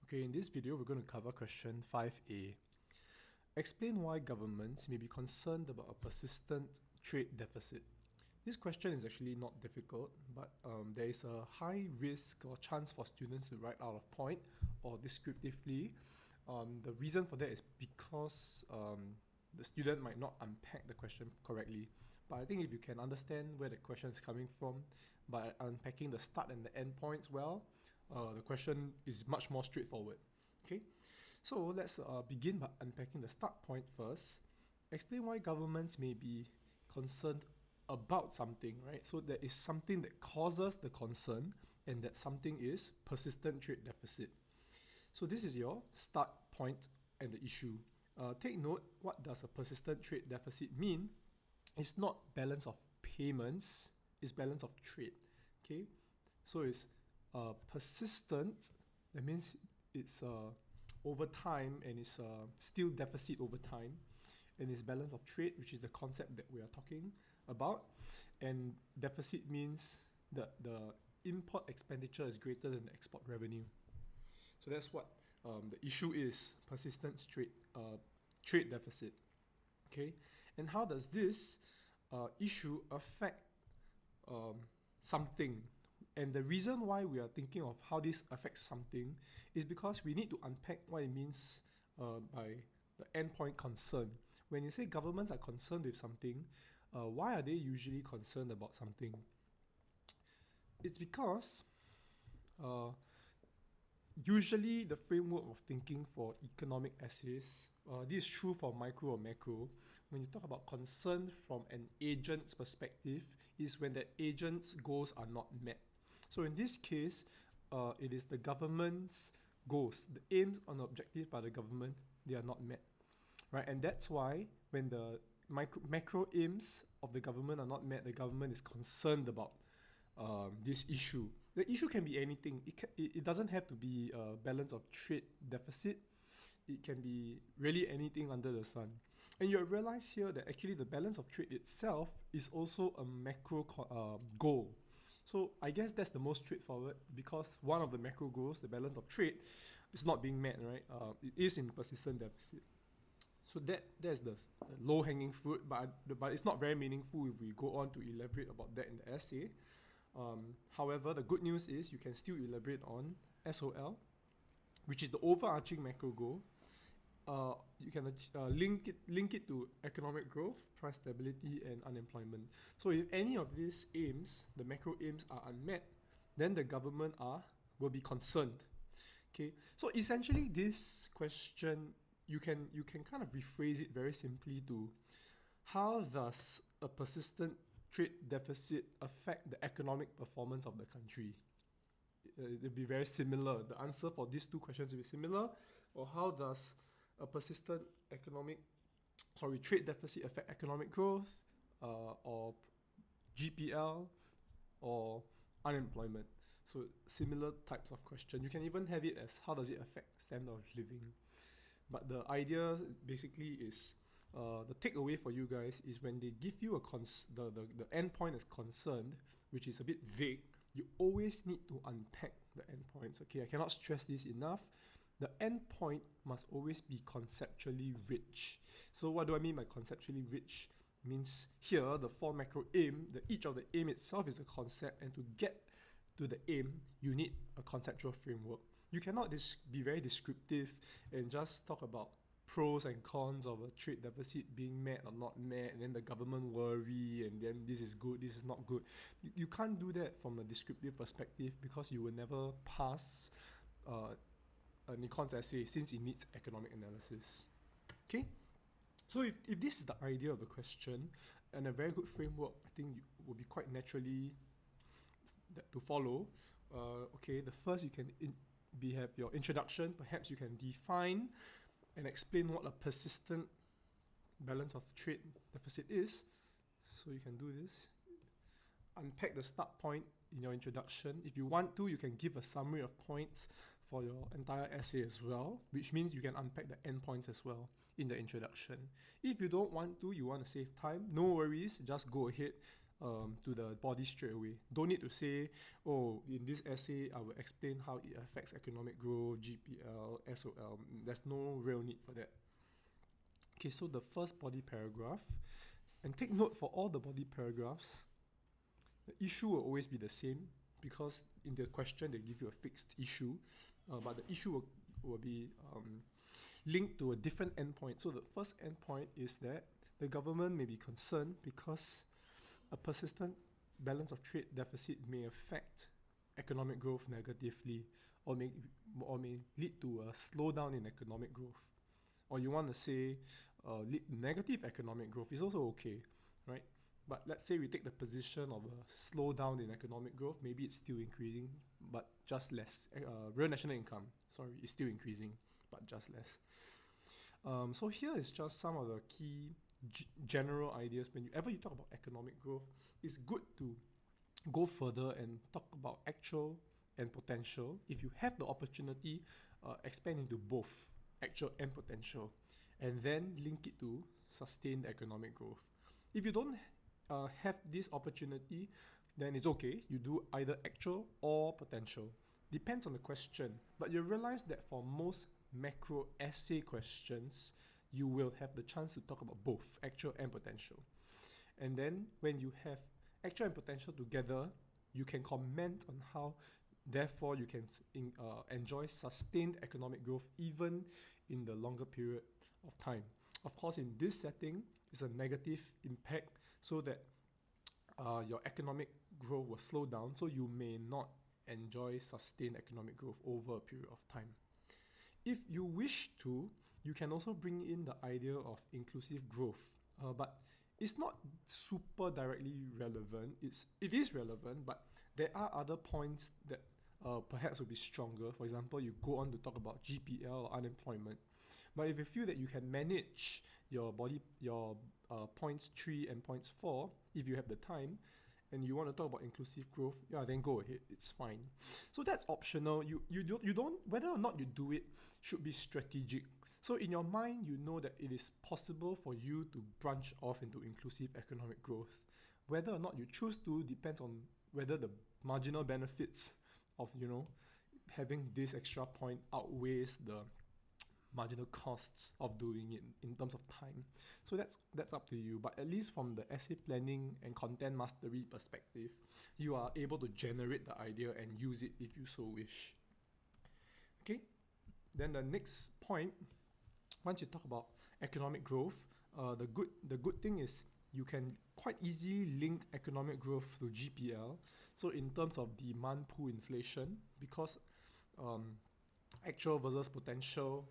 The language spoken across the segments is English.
Okay, in this video, we're going to cover question 5a. Explain why governments may be concerned about a persistent trade deficit. This question is actually not difficult, but there is a high risk or chance for students to write out of point or descriptively. The reason for that is because the student might not unpack the question correctly. But I think if you can understand where the question is coming from by unpacking the start and the end points well, the question is much more straightforward. Okay, so let's begin by unpacking the start point first. Explain why governments may be concerned about something, right? So there is something that causes the concern, and that something is persistent trade deficit. So this is your start point and the issue. Take note, what does a persistent trade deficit mean? It's not balance of payments, it's balance of trade. Okay, so it's persistent, that means it's over time, and it's still deficit over time, and it's balance of trade, which is the concept that we are talking about. And deficit means that the import expenditure is greater than the export revenue. So that's what the issue is, persistent trade deficit. Okay, and how does this issue affect something? And the reason why we are thinking of how this affects something is because we need to unpack what it means by the endpoint concern. When you say governments are concerned with something, why are they usually concerned about something? It's because usually the framework of thinking for economic essays, this is true for micro or macro, when you talk about concern from an agent's perspective, is when that agent's goals are not met. So in this case, it is the government's goals, the aims and objectives by the government, they are not met, right? And that's why when the macro aims of the government are not met, the government is concerned about this issue. The issue can be anything. It doesn't have to be a balance of trade deficit. It can be really anything under the sun. And you'll realize here that actually the balance of trade itself is also a macro goal. So I guess that's the most straightforward, because one of the macro goals, the balance of trade, is not being met, right? It is in persistent deficit. So that's the low-hanging fruit, but it's not very meaningful if we go on to elaborate about that in the essay. However, the good news is you can still elaborate on SOL, which is the overarching macro goal. You can link it to economic growth, price stability, and unemployment. So if any of these aims, the macro aims, are unmet, then the government will be concerned. Okay, so essentially this question, you can kind of rephrase it very simply to, how does a persistent trade deficit affect the economic performance of the country? It'll be very similar. The answer for these two questions will be similar. Or how does a persistent trade deficit affect economic growth, or GPL, or unemployment? So similar types of question. You can even have it as, how does it affect standard of living? But the idea basically is, the takeaway for you guys is, when they give you the endpoint as concerned, which is a bit vague, you always need to unpack the endpoints. Okay, I cannot stress this enough. The endpoint must always be conceptually rich. So what do I mean by conceptually rich? Means here, the four macro aim, each of the aim itself is a concept, and to get to the aim, you need a conceptual framework. You cannot be very descriptive and just talk about pros and cons of a trade deficit being met or not met, and then the government worry, and then this is good, this is not good. You can't do that from a descriptive perspective, because you will never pass an Econs essay, since it needs economic analysis. Okay, so if this is the idea of the question, and a very good framework, I think will be quite naturally to follow. Okay, the first, you can have your introduction. Perhaps you can define and explain what a persistent balance of trade deficit is. So you can do this. Unpack the start point in your introduction. If you want to, you can give a summary of points for your entire essay as well, which means you can unpack the endpoints as well in the introduction. If you don't want to, you want to save time, no worries, just go ahead. to the body straight away. Don't need to say, oh, in this essay, I will explain how it affects economic growth, GPL, SOL. There's no real need for that. Okay, so the first body paragraph, and take note for all the body paragraphs, the issue will always be the same because in the question they give you a fixed issue, but the issue will be linked to a different endpoint. So the first endpoint is that the government may be concerned because a persistent balance of trade deficit may affect economic growth negatively or may lead to a slowdown in economic growth. Or you want to say lead to negative economic growth is also okay, right? But let's say we take the position of a slowdown in economic growth, maybe it's still increasing, but just less. Real national income, is still increasing, but just less. So here is just some of the key general ideas. Whenever you talk about economic growth, it's good to go further and talk about actual and potential. If you have the opportunity, expand into both actual and potential, and then link it to sustained economic growth. If you don't have this opportunity, then it's okay. You do either actual or potential. Depends on the question. But you realize that for most macro essay questions, you will have the chance to talk about both actual and potential. And then when you have actual and potential together, you can comment on how, therefore, you can enjoy sustained economic growth even in the longer period of time. Of course, in this setting, it's a negative impact so that your economic growth will slow down, so you may not enjoy sustained economic growth over a period of time. If you wish to, you can also bring in the idea of inclusive growth, but it's not super directly relevant. It is relevant, but there are other points that perhaps will be stronger. For example, you go on to talk about GPL or unemployment. But if you feel that you can manage your points 3 and points 4, if you have the time, and you want to talk about inclusive growth, then go ahead. It's fine. So that's optional. You don't whether or not you do it should be strategic. So in your mind, you know that it is possible for you to branch off into inclusive economic growth. Whether or not you choose to depends on whether the marginal benefits of having this extra point outweighs the marginal costs of doing it in terms of time. So that's up to you. But at least from the essay planning and content mastery perspective, you are able to generate the idea and use it if you so wish. Okay, then the next point, once you talk about economic growth, the good thing is you can quite easily link economic growth to GPL. So in terms of demand pool inflation, because actual versus potential,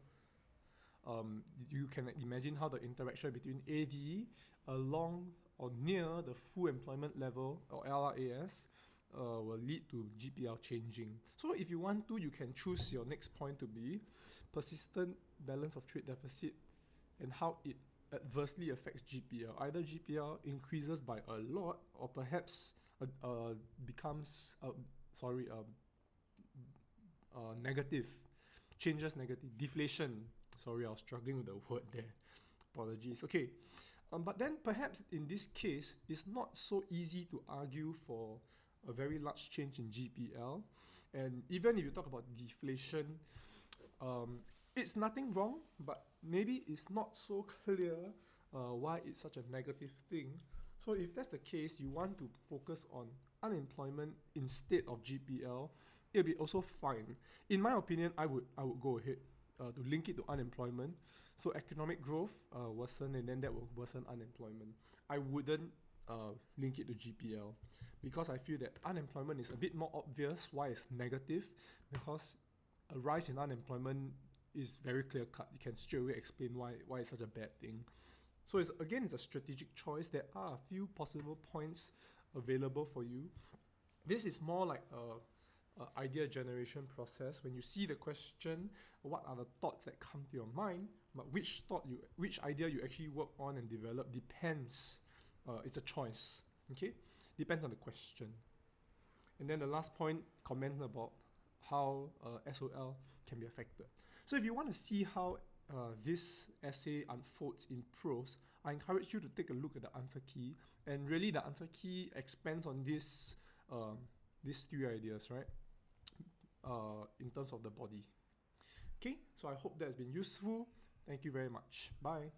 you can imagine how the interaction between AD along or near the full employment level or LRAS will lead to GPL changing. So if you want to, you can choose your next point to be persistent balance of trade deficit and how it adversely affects GPL. Either GPL increases by a lot or perhaps becomes negative, changes negative, deflation. Sorry, I was struggling with the word there. Apologies. Okay, but then perhaps in this case, it's not so easy to argue for a very large change in GPL. And even if you talk about deflation, it's nothing wrong, but maybe it's not so clear why it's such a negative thing. So if that's the case, you want to focus on unemployment instead of GPL, it'll be also fine. In my opinion, I would go ahead to link it to unemployment. So economic growth worsen, and then that will worsen unemployment. I wouldn't link it to GPL because I feel that unemployment is a bit more obvious why it's negative, because a rise in unemployment is very clear cut. You can straight away explain why it's such a bad thing. So it's a strategic choice. There are a few possible points available for you. This is more like a idea generation process. When you see the question, what are the thoughts that come to your mind, but which idea you actually work on and develop depends. It's a choice, okay? Depends on the question. And then the last point, comment about how SOL can be affected. So if you want to see how this essay unfolds in prose, I encourage you to take a look at the answer key, and really the answer key expands on these three ideas, right? In terms of the body. Okay, so I hope that's been useful. Thank you very much. Bye.